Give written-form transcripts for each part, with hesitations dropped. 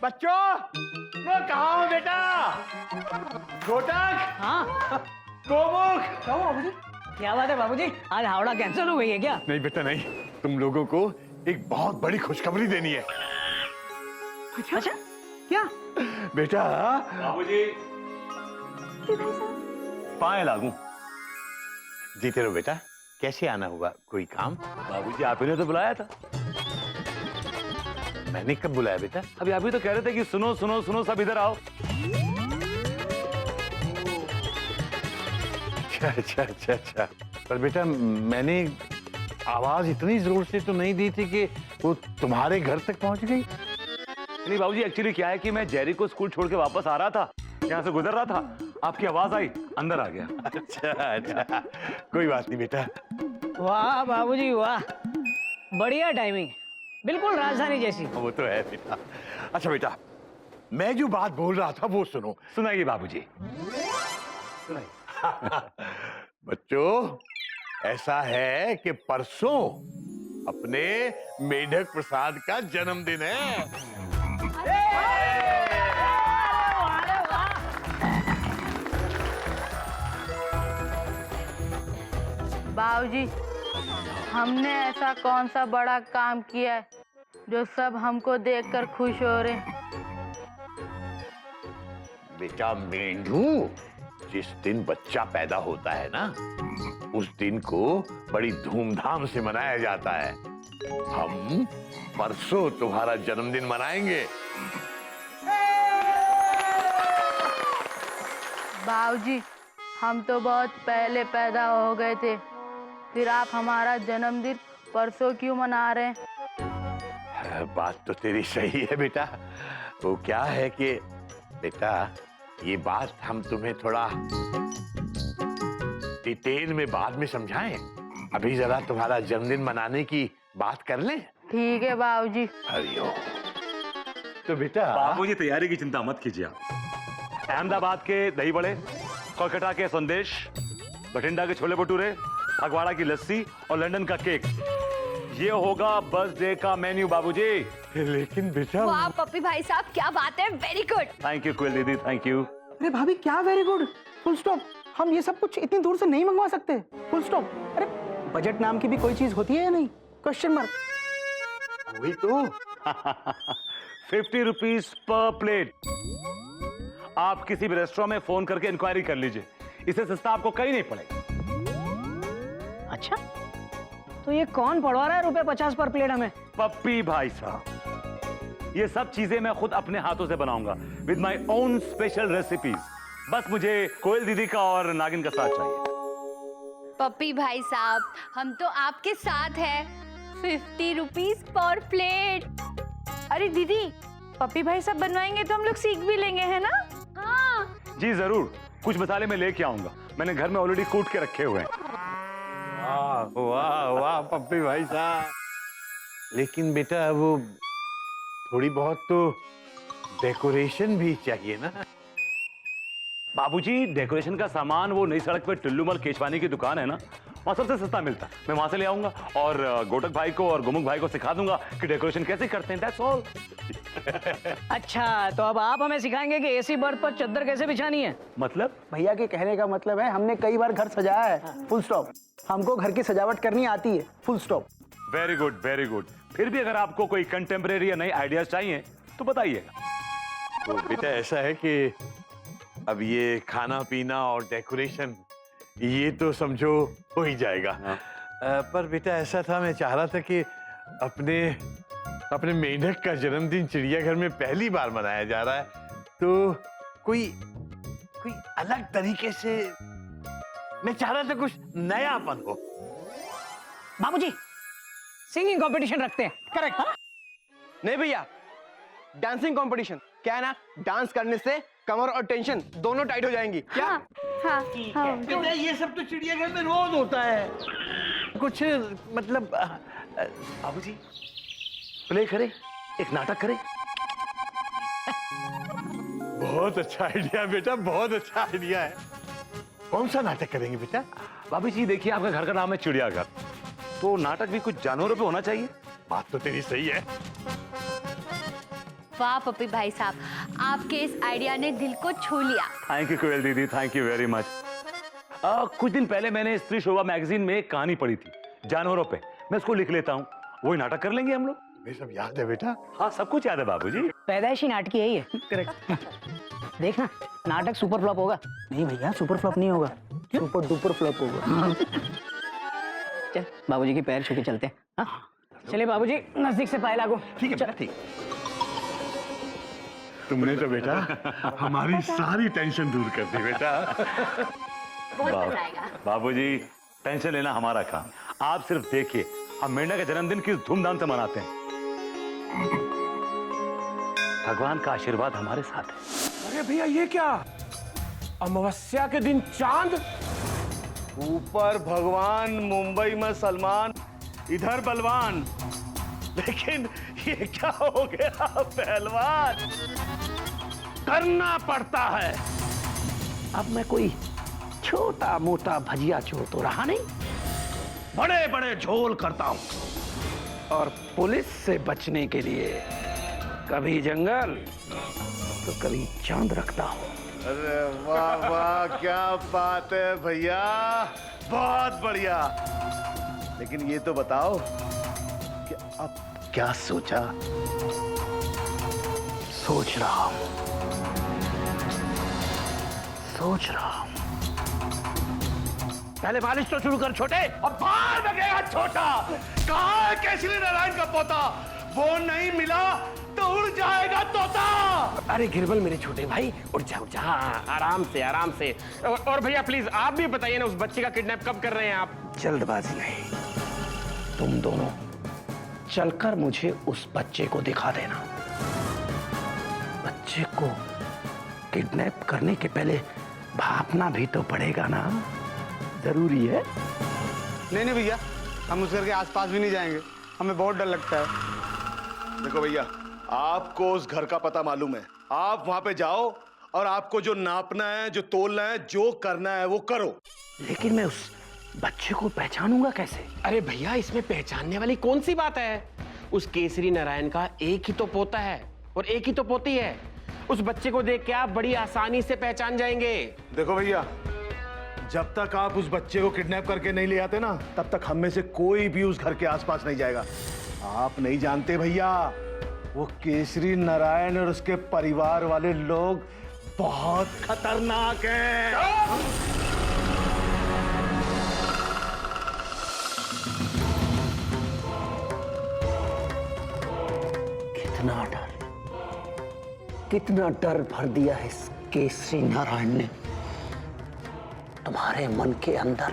बच्चों, मैं कहाँ हूँ बेटा? घोटक, हाँ गोमुख। क्या हुआ बाबूजी? क्या बात है बाबूजी, आज हावड़ा कैंसिल हो गई है क्या? नहीं बेटा नहीं, तुम लोगों को एक बहुत बड़ी खुशखबरी देनी है। अच्छा क्या? बेटा बाबूजी, पाए लागू। जीते रहो बेटा। कैसे आना हुआ? कोई काम? बाबूजी आप ही ने तो बुलाया था। मैंने कब बुलाया बेटा? अभी आप ही तो कह रहे थे कि सुनो सुनो सुनो सब इधर आओ। अच्छा। पर बेटा मैंने आवाज इतनी जोर से तो नहीं दी थी कि वो तुम्हारे घर तक पहुंच गई। नहीं बाबूजी, एक्चुअली क्या है कि मैं जेरी को स्कूल छोड़ के वापस आ रहा था, यहाँ से गुजर रहा था, आपकी आवाज आई, अंदर आ गया। अच्छा, कोई बात नहीं बेटा। वाह बाबूजी वाह, बढ़िया टाइमिंग, बिल्कुल राजधानी जैसी। वो तो है बेटा। अच्छा बेटा, मैं जो बात बोल रहा था वो सुनो। सुनाइए बाबूजी, सुनाइए। बच्चों, ऐसा है कि परसों अपने मेढक प्रसाद का जन्मदिन है। बाबूजी, हमने ऐसा कौन सा बड़ा काम किया है जो सब हमको देखकर खुश हो रहे? बेटा मेंढू, जिस दिन बच्चा पैदा होता है ना, उस दिन को बड़ी धूमधाम से मनाया जाता है। हम परसों तुम्हारा जन्मदिन मनाएंगे। बाबूजी, हम तो बहुत पहले पैदा हो गए थे, फिर आप हमारा जन्मदिन परसों क्यों मना रहे हैं? बात तो तेरी सही है बेटा। वो क्या है कि बेटा, ये बात हम तुम्हें थोड़ा डिटेल में बाद में समझाएं। अभी जरा तुम्हारा जन्मदिन मनाने की बात कर लें। ठीक है बाबूजी। हरिओम। तो बेटा बाबूजी तैयारी की चिंता मत कीजिए आप। अहमदाबाद के दही बड़े, कोलकाता के संदेश, बठिंडा के छोले भटूरे, फगवाड़ा की लस्सी और लंदन का केक, ये होगा बर्थडे का मेन्यू बाबूजी। लेकिन बेटा, वाह पप्पी भाई साहब, क्या बात है, वेरी गुड। थैंक यू कोयल दीदी, थैंक यू। अरे भाभी क्या वेरी गुड, फुल स्टॉप। हम ये सब कुछ इतनी दूर से नहीं मंगवा सकते, फुल स्टॉप। अरे बजट नाम की भी कोई चीज होती है या नहीं? Question mark. वही तो। 50 रुपीज पर प्लेट। आप किसी भी रेस्टोरेंट में फोन करके इंक्वायरी कर लीजिए, इससे सस्ता आपको कहीं नहीं पड़ेगा। अच्छा, तो ये कौन पड़वा रहा है रुपए 50 पर प्लेट हमें? पप्पी भाई साहब, ये सब चीजें मैं खुद अपने हाथों से बनाऊंगा with my own special recipes. बस मुझे कोयल दीदी का और नागिन का साथ चाहिए। पप्पी भाई साहब, हम तो आपके साथ हैं। 50 रुपीज पर प्लेट। अरे दीदी, पप्पी भाई सब बनवाएंगे तो हम लोग सीख भी लेंगे, है ना? हाँ जी जरूर, कुछ मसाले मैं लेके आऊंगा, मैंने घर में ऑलरेडी कूट के रखे हुए हैं। वाह वाह वाह पप्पी भाई साहब। लेकिन बेटा वो थोड़ी बहुत तो डेकोरेशन भी चाहिए ना। बाबूजी, डेकोरेशन का सामान वो नई सड़क पे टुल्लूमल केशवानी की दुकान है ना, वहाँ सबसे सस्ता मिलता है। मैं वहां से ले आऊंगा और गोटक भाई को और गोमुख भाई को सिखा दूंगा कि डेकोरेशन कैसे करते हैं। That's all. अच्छा, तो अब आप हमें सिखाएंगे कि एसी बर्थ पर चद्दर कैसे बिछानी है? मतलब? भैया के कहने का मतलब है हमने कई बार घर सजाया है, फुल स्टॉप। हमको घर की सजावट करनी आती है, full stop. Very good very good. फिर भी अगर आपको कोई कंटेम्परेरी या नई आइडियाज चाहिए तो बताइएगा। तो बेटा ऐसा है कि अब ये खाना पीना और डेकोरेशन ये तो समझो हो ही जाएगा। पर बेटा ऐसा था, मैं चाह रहा था कि अपने मेढक का जन्मदिन चिड़ियाघर में पहली बार मनाया जा रहा है, तो कोई अलग तरीके से मैं चाह रहा था, कुछ नयापन हो। बाबूजी, सिंगिंग कंपटीशन रखते हैं। करेक्ट। नहीं भैया, डांसिंग कंपटीशन। क्या है ना, डांस करने से कमर और टेंशन दोनों टाइट हो जाएंगी। क्या? हाँ हाँ। बेटा ये सब तो चिड़ियाघर में रोज होता है। कुछ मतलब बाबूजी, प्ले करें, एक नाटक करें। बहुत अच्छा आइडिया बेटा, बहुत अच्छा आइडिया है। कौन सा नाटक करेंगे बेटा? बाबूजी देखिए, आपका घर का नाम है चिड़ियाघर, तो नाटक भी कुछ जानवरों पे होना चाहिए। बात तो तेरी सही है। वाह पप्पी भाई साहब, आपके इस आइडिया ने दिल को छू लिया। थैंक यू कोयल दीदी, थैंक यू वेरी मच। कुछ दिन पहले मैंने स्त्री शोभा मैगजीन में एक कहानी पढ़ी थी जानवरों पे। मैं उसको लिख लेता हूँ, वही नाटक कर लेंगे हम लोग। ये सब याद है बेटा? हाँ, सब कुछ याद है बाबूजी। पैदाइशी नाटकी है ये। करेक्ट। देखना नाटक सुपर फ्लॉप होगा। नहीं भैया, सुपर फ्लॉप नहीं होगा, सुपर डुपर फ्लॉप होगा। चल बाबूजी की पैर छू के चलते हैं। हाँ चलिए बाबूजी, नजदीक से पाए लागो। ठीक है बेटा, ठीक। तुमने तो बेटा हमारी सारी टेंशन दूर कर दी बेटा। बहुत मजा आएगा। बाबूजी, टेंशन लेना हमारा काम। आप सिर्फ देखिए, हम मेंढा का जन्मदिन किस धूमधाम से मनाते हैं। भगवान का आशीर्वाद हमारे साथ है। अरे भैया ये क्या, अमावस्या के दिन चांद, ऊपर भगवान, मुंबई में सलमान, इधर बलवान। लेकिन ये क्या हो गया पहलवान, करना पड़ता है। अब मैं कोई छोटा मोटा भजिया चोर तो रहा नहीं, बड़े बड़े झोल करता हूं, और पुलिस से बचने के लिए कभी जंगल तो कभी चांद रखता हूं। अरे वाह वाह, क्या बात है भैया, बहुत बढ़िया। लेकिन ये तो बताओ कि अब क्या सोचा? सोच रहा हूं, सोच रहा हूं। पहले मालिश तो शुरू कर छोटे। अब बाहर में गया छोटा, कहाँ है केसरी नारायण का पोता? वो नहीं मिला तो उड़ जाएगा तोता। अरे गिरबल मेरे छोटे भाई, उठ जा उठ जा, आराम से आराम से। और भैया प्लीज आप भी बताइए ना, उस बच्चे का किडनैप कब कर रहे हैं आप? जल्दबाजी नहीं, तुम दोनों चलकर मुझे उस बच्चे को दिखा देना। बच्चे को किडनैप करने के पहले भापना भी तो पड़ेगा ना, जरूरी है। नहीं नहीं भैया, हम उस घर के आसपास भी नहीं जाएंगे, हमें बहुत डर लगता है। देखो भैया, आपको उस घर का पता मालूम है, आप वहां पे जाओ और आपको जो नापना है, जो तोलना है, जो करना है वो करो। लेकिन मैं उस बच्चे को पहचानूंगा कैसे? अरे भैया इसमें पहचानने वाली कौन सी बात है? उस केसरी नारायण का एक ही तो पोता है और एक ही तो पोती है। उस बच्चे को देख के आप बड़ी आसानी से पहचान जाएंगे। देखो भैया, जब तक आप उस बच्चे को किडनैप करके नहीं ले आते ना, तब तक हम में से कोई भी उस घर के आसपास नहीं जाएगा। आप नहीं जानते भैया, वो केसरी नारायण और उसके परिवार वाले लोग बहुत खतरनाक हैं। कितना डर भर दिया है इस केसरी नारायण ने तुम्हारे मन के अंदर।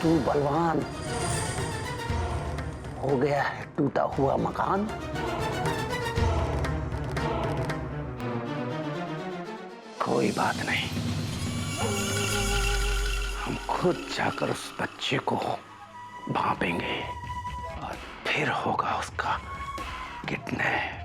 तू बलवान हो गया है टूटा हुआ मकान। कोई बात नहीं, हम खुद जाकर उस बच्चे को भापेंगे और फिर होगा उसका किडनैप।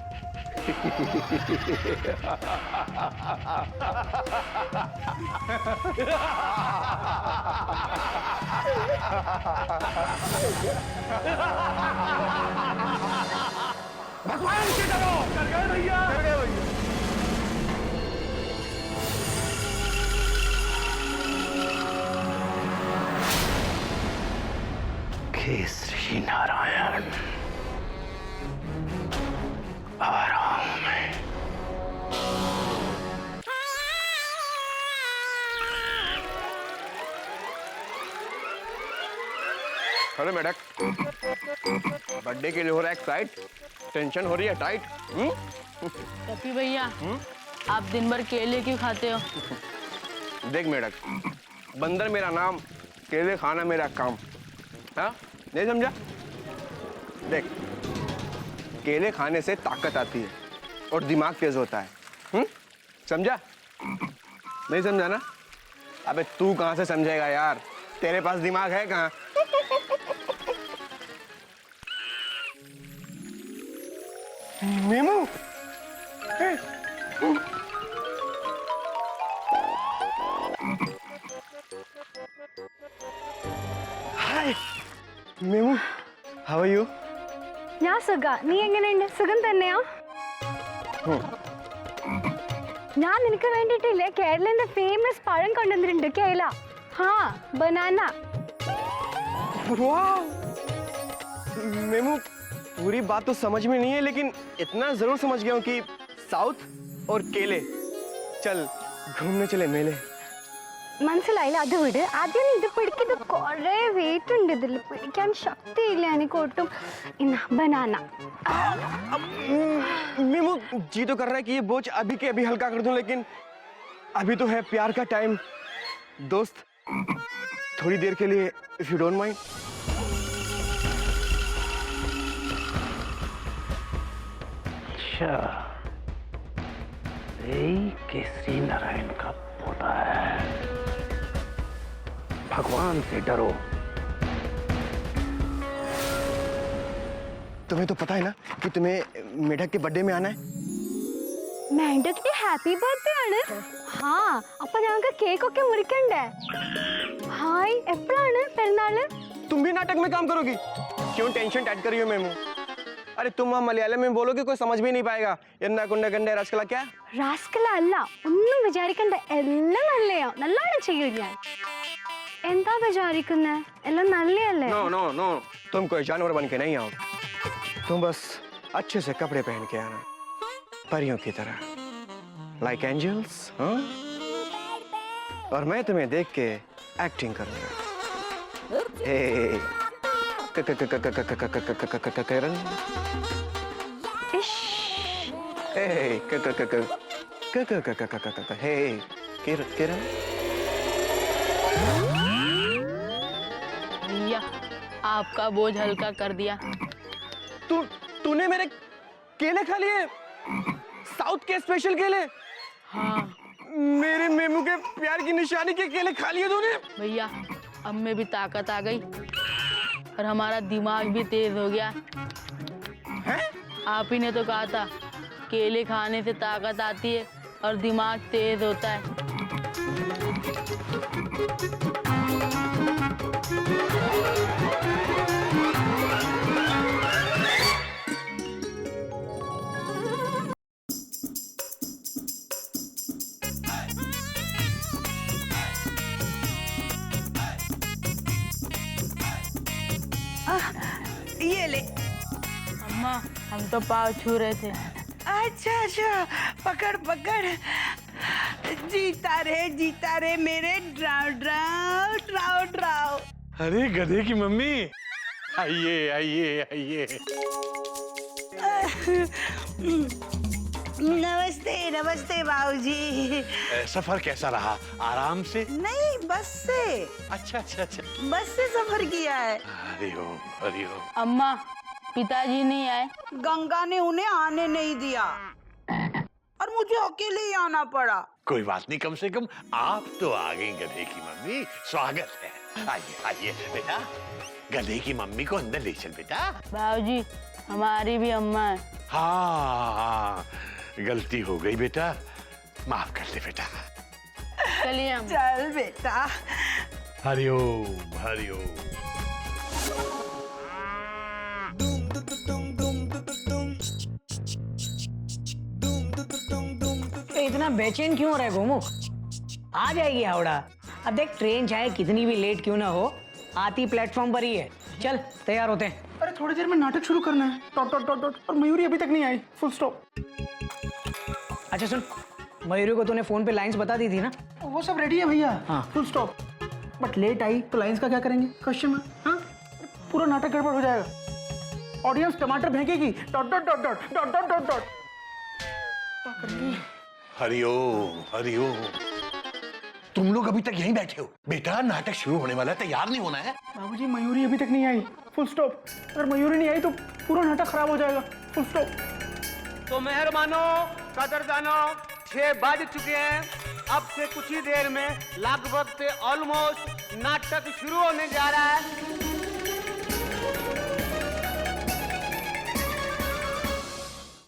भगवान की डरो, कर गए भैया, कर गए भैया। केसरी नारायण आ रहा हूं मैं। अरे मैडक, बर्थडे के लिए हो रहा है एक्साइट, टेंशन हो रही है टाइट। पप्पी भैया, आप दिन भर केले क्यों खाते हो? देख मेढक, बंदर मेरा नाम, केले खाना मेरा काम। हाँ नहीं समझा? देख, केले खाने से ताकत आती है और दिमाग तेज होता है। समझा? नहीं समझा ना? अबे तू कहाँ से समझेगा यार, तेरे पास दिमाग है कहाँ? मेमू, हाय मेमू, हाउ आर यू? यहाँ सर നീ എങ്ങനെയുണ്ട്? സുഖം തന്നെയാ? ഞാൻ നിനക്ക് വേണ്ടിട്ടില്ലേ കേരളത്തിന്റെ ഫേമസ് പഴം കൊണ്ടുവന്നിട്ടുണ്ട്. കേല. ഹാ, ബനാന. वाह! मेमू पूरी बात तो समझ में नहीं है, लेकिन इतना जरूर समझ गया हूँ कि साउथ और केले। चल घूमने चले मेले। മനസ്സിലായില്ല, അത് വിട്. ആദ്യം നീ ഇത് പിടിക്കുന്നത് കുറെ വെയിറ്റ് ഉണ്ട്, ഇതിൽ പിടിക്കാൻ ശക്തിയില്ല എനിക്ക് ഒട്ടും. ഇന്ന ബനാന. मेमू जी तो कर रहा है कि ये बोझ अभी के अभी हल्का कर दूं, लेकिन अभी तो है प्यार का टाइम। दोस्त थोड़ी देर के लिए, इफ यू डोंट माइंड। अच्छा, यही केसरी नारायण का पोता है। भगवान से डरो। तुम्हें तो पता है ना कि तुम्हें मेढक के बर्थडे में आना है। മേണ്ടക്കിന്റെ ഹാപ്പി ബർത്ത്ഡേ ആണ്. ഹാ, അപ്പൊ ഞങ്ങൾക്ക് കേക്ക് ഒക്കെ മുറിക്കണ്ടേ? ഹായ്, എപ്പോഴാണ് പെരുന്നാള്? तुम भी नाटक में काम करोगी? क्यों टेंशन टाइट कर रही हो मेमू? अरे तुम वहाँ मलयालम में बोलोगे कोई समझ भी नहीं पाएगा। यन्ना कुंडे कंडे रसकला क्या? റാസ്കല അല്ല, ഒന്നും വിചാരിക്കണ്ട, എല്ലാം നല്ലയാ. നല്ലോണം ചെയ്യും ഞാൻ. എന്താ വിചാരിക്കുന്നേ? എല്ലാം നല്ലയല്ലേ? नो नो नो, तुम कोई जानवर बन के नहीं आओगे। तुम बस अच्छे से कपड़े पहन के आना, परियों की तरह, लाइक एंजल्स। हाँ, और मैं तुम्हें देख के एक्टिंग करूंगा। हे किरण, ഇഷ്. हे किरण। भैया, आपका बोझ हल्का कर दिया। तूने मेरे केले खा लिए? साउथ के स्पेशल केले? हाँ मेरे मेमू के प्यार की निशानी के केले खा लिए तूने? भैया, अब में भी ताकत आ गई और हमारा दिमाग भी तेज हो गया। हैं? आप ही ने तो कहा था केले खाने से ताकत आती है और दिमाग तेज होता है। ये ले। अम्मा, हम तो पाँव छू रहे थे। अच्छा अच्छा, पकड़ पकड़। जीता रे मेरे ड्राउ ड्राउ ड्राउ ड्राउ। अरे गधे की मम्मी, आइए आइए आइए। नमस्ते नमस्ते बाबूजी। सफर कैसा रहा? आराम से? नहीं, बस से। अच्छा अच्छा अच्छा। बस से सफर किया है। हरिओम हरिओम। अम्मा, पिताजी नहीं आए? गंगा ने उन्हें आने नहीं दिया और मुझे अकेले ही आना पड़ा। कोई बात नहीं, कम से कम आप तो आ गई गधे की मम्मी। स्वागत है। आइए आइए बेटा, गधे की मम्मी को अंदर ले चल बेटा। बाबूजी, हमारी भी अम्मा है। हाँ, गलती हो गई बेटा, माफ कर दे बेटा। चलिए हम। चल बेटा। हरिओम हरिओम। इतना बेचैन क्यों हो रहा है गोमुख? आ जाएगी हावड़ा। अब देख, ट्रेन चाहे कितनी भी लेट क्यों ना हो, आती प्लेटफॉर्म पर ही है। चल तैयार होते हैं। अरे थोड़ी देर में नाटक शुरू करना है। Dot dot dot dot. और मयूरी अभी तक नहीं आई। Full stop. अच्छा सुन, मयूरी को तूने फोन पे लाइंस बता दी थी ना? वो सब रेडी है भैया। हाँ। Full stop. But late I तो लाइंस का क्या करेंगे? Question mark. हाँ, पूरा नाटक गड़बड़ हो जाएगा। ऑडियंस टमाटर फेंकेगी। Dot dot dot dot dot dot dot dot. क्या करेंगे? हरिओम हरिओम। तुम लोग अभी तक यहीं बैठे हो? बेटा, नाटक शुरू होने वाला है, तैयार नहीं होना है? बाबूजी, मयूरी अभी तक नहीं आई। Full stop. अगर मयूरी नहीं आई तो पूरा नाटक खराब हो जाएगा। Full stop. तो मेहरबानो, कदरदानो, 6 बज चुके हैं। अब से कुछ ही देर में लगभग से ऑलमोस्ट नाटक शुरू होने जा रहा है।